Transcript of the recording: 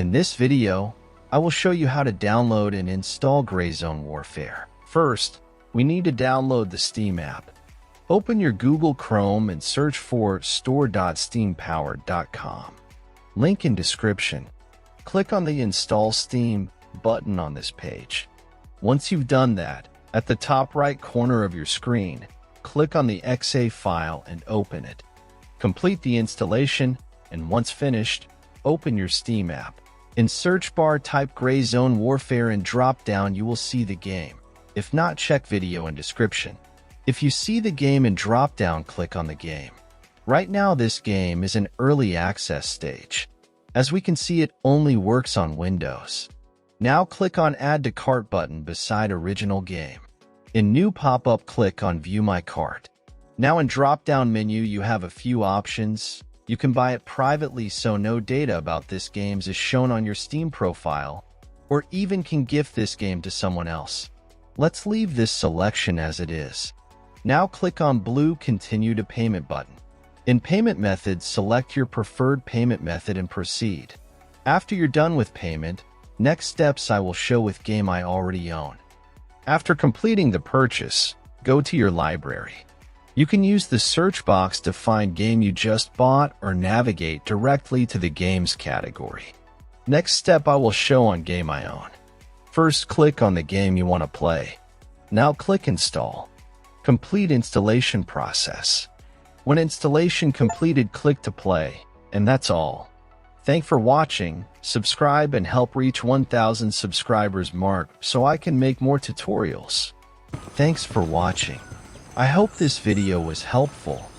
In this video, I will show you how to download and install Grayzone Warfare. First, we need to download the Steam app. Open your Google Chrome and search for store.steampowered.com. Link in description. Click on the Install Steam button on this page. Once you've done that, at the top right corner of your screen, click on the .exe file and open it. Complete the installation, and once finished, open your Steam app. In search bar, type Grayzone Warfare and drop down you will see the game. If not, check video in description. If you see the game in drop down, click on the game. Right now this game is in early access stage. As we can see, it only works on Windows. Now click on Add to Cart button beside original game. In new pop-up, click on View My Cart. Now in drop-down menu you have a few options. You can buy it privately so no data about this game is shown on your Steam profile, or even can gift this game to someone else. Let's leave this selection as it is. Now click on blue Continue to Payment button. In payment methods, select your preferred payment method and proceed. After you're done with payment, next steps I will show with game I already own. After completing the purchase, go to your library. You can use the search box to find game you just bought or navigate directly to the games category. Next step I will show on game I own. First, click on the game you want to play. Now click Install. Complete installation process. When installation completed, click to play, and that's all. Thanks for watching. Subscribe and help reach 1,000 subscribers mark so I can make more tutorials. Thanks for watching. I hope this video was helpful.